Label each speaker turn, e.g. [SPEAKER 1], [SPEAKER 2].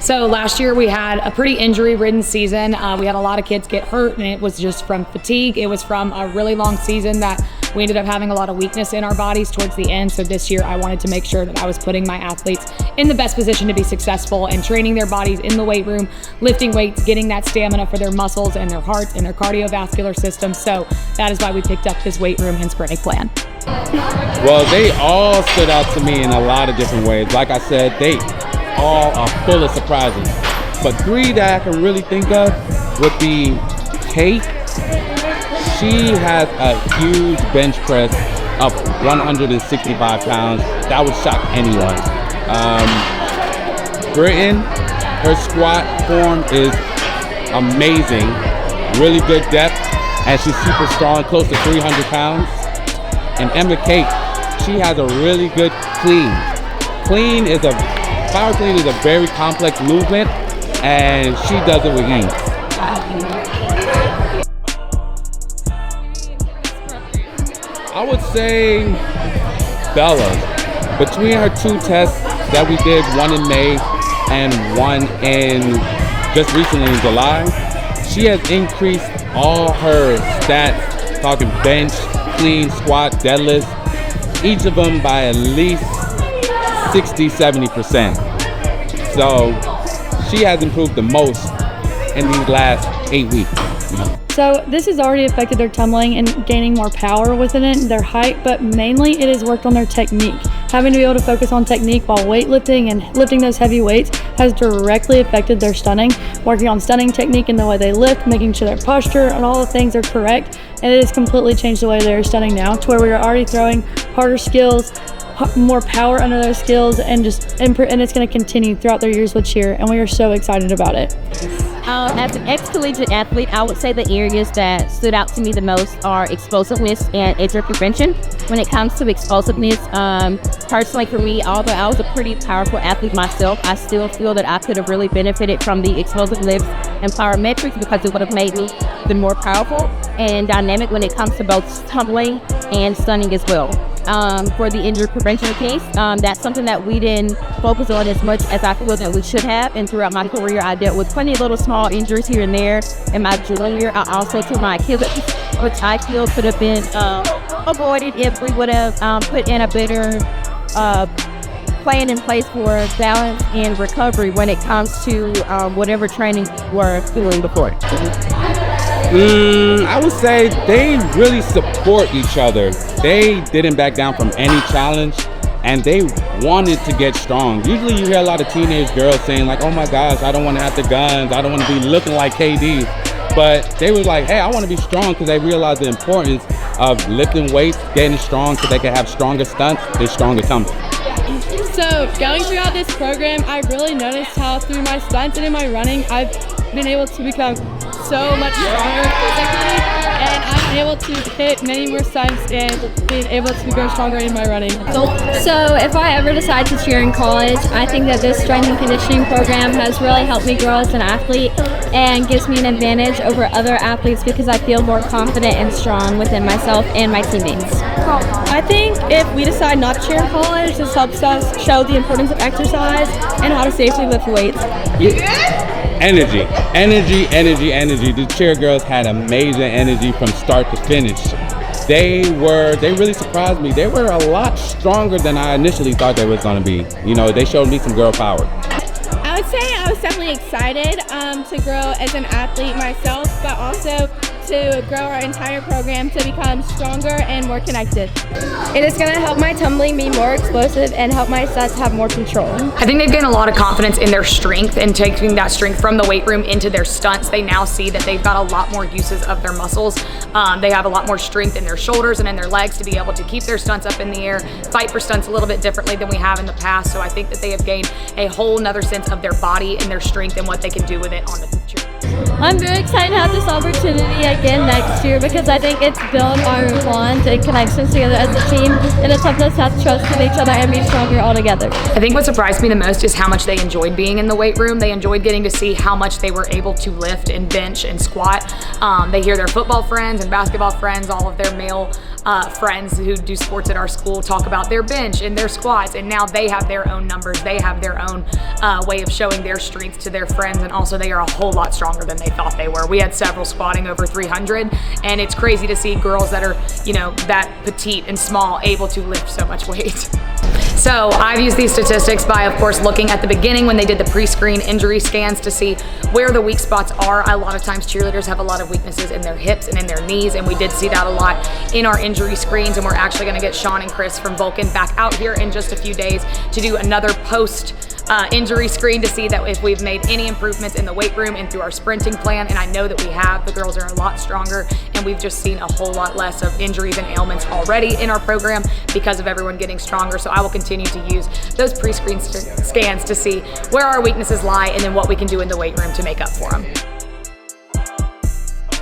[SPEAKER 1] So last year we had a pretty injury-ridden season. We had a lot of kids get hurt, and it was just from fatigue. It was from a really long season that we ended up having a lot of weakness in our bodies towards the end. So this year I wanted to make sure that I was putting my athletes in the best position to be successful and training their bodies in the weight room, lifting weights, getting that stamina for their muscles and their heart and their cardiovascular system. So that is why we picked up this weight room and sprinting plan.
[SPEAKER 2] Well, they all stood out to me in a lot of different ways. Like I said, they all are full of surprises. But three that I can really think of would be Kate. She has a huge bench press of 165 pounds. That would shock anyone. Britton, her squat form is amazing. Really good depth, and she's super strong, close to 300 pounds. And Emma Kate, she has a really good clean. Power clean is a very complex movement, and she does it with ease. I would say Bella. Between her two tests that we did, one in May and one in just recently in July, she has increased all her stats, talking bench, clean, squat, deadlift, each of them by at least 60-70%. So she has improved the most in these last 8 weeks.
[SPEAKER 3] So this has already affected their tumbling and gaining more power within it, their height, but mainly it has worked on their technique. Having to be able to focus on technique while weightlifting and lifting those heavy weights has directly affected their stunning. Working on stunning technique and the way they lift, making sure their posture and all the things are correct, and it has completely changed the way they're stunning now to where we are already throwing harder skills, more power under those skills, and it's going to continue throughout their years with cheer, and we are so excited about it.
[SPEAKER 4] As an ex-collegiate athlete, I would say the areas that stood out to me the most are explosiveness and injury prevention. When it comes to explosiveness, personally for me, although I was a pretty powerful athlete myself, I still feel that I could have really benefited from the explosive lifts and plyometrics because it would have made me even more powerful and dynamic when it comes to both tumbling and stunning as well. For the injury prevention case, that's something that we didn't focus on as much as I feel that we should have. And throughout my career, I dealt with plenty of little small injuries here and there. In my junior year, I also took my Achilles, which I feel could have been avoided if we would have put in a better plan in place for balance and recovery when it comes to whatever training we're doing before.
[SPEAKER 2] I would say they really support each other. They didn't back down from any challenge, and they wanted to get strong. Usually you hear a lot of teenage girls saying like, oh my gosh, I don't want to have the guns, I don't want to be looking like KD. But they were like, hey, I want to be strong, because they realized the importance of lifting weights, getting strong so they can have stronger stunts and stronger tumbling.
[SPEAKER 5] So going throughout this program, I really noticed how through my stunts and in my running, I've been able to become so much stronger physically, and I've been able to hit many more stunts and being able to grow stronger in my running.
[SPEAKER 6] So if I ever decide to cheer in college, I think that this strength and conditioning program has really helped me grow as an athlete and gives me an advantage over other athletes because I feel more confident and strong within myself and my teammates.
[SPEAKER 5] I think if we decide not to cheer in college, this helps us show the importance of exercise and how to safely lift weights.
[SPEAKER 2] Energy. The cheer girls had amazing energy from start to finish. They really surprised me. They were a lot stronger than I initially thought they was going to be. You know, they showed me some girl power.
[SPEAKER 5] I would say I was definitely excited to grow as an athlete myself, but also to grow our entire program to become stronger and more connected.
[SPEAKER 6] It is going to help my tumbling be more explosive and help my sets have more control.
[SPEAKER 1] I think they've gained a lot of confidence in their strength and taking that strength from the weight room into their stunts. They now see that they've got a lot more uses of their muscles. They have a lot more strength in their shoulders and in their legs to be able to keep their stunts up in the air, fight for stunts a little bit differently than we have in the past. So I think that they have gained a whole nother sense of their body and their strength and what they can do with it on the future.
[SPEAKER 6] I'm very excited to have this opportunity again next year because I think it's built our bonds and connections together as a team, and it's helped us have trust in each other and be stronger all together.
[SPEAKER 1] I think what surprised me the most is how much they enjoyed being in the weight room. They enjoyed getting to see how much they were able to lift and bench and squat. They hear their football friends and basketball friends, all of their male friends who do sports at our school talk about their bench and their squats, and now they have their own numbers, they have their own way of showing their strength to their friends, and also they are a whole lot stronger than they thought they were. We had several squatting over 300, and it's crazy to see girls that are, you know, that petite and small able to lift so much weight. So I've used these statistics by, of course, looking at the beginning when they did the pre-screen injury scans to see where the weak spots are. A lot of times cheerleaders have a lot of weaknesses in their hips and in their knees, and we did see that a lot in our injury screens, and we're actually gonna get Sean and Chris from Vulcan back out here in just a few days to do another post injury screen to see that if we've made any improvements in the weight room and through our sprinting plan, and I know that we have. The girls are a lot stronger, and we've just seen a whole lot less of injuries and ailments already in our program because of everyone getting stronger. So I will continue to use those pre-screen scans to see where our weaknesses lie and then what we can do in the weight room to make up for them.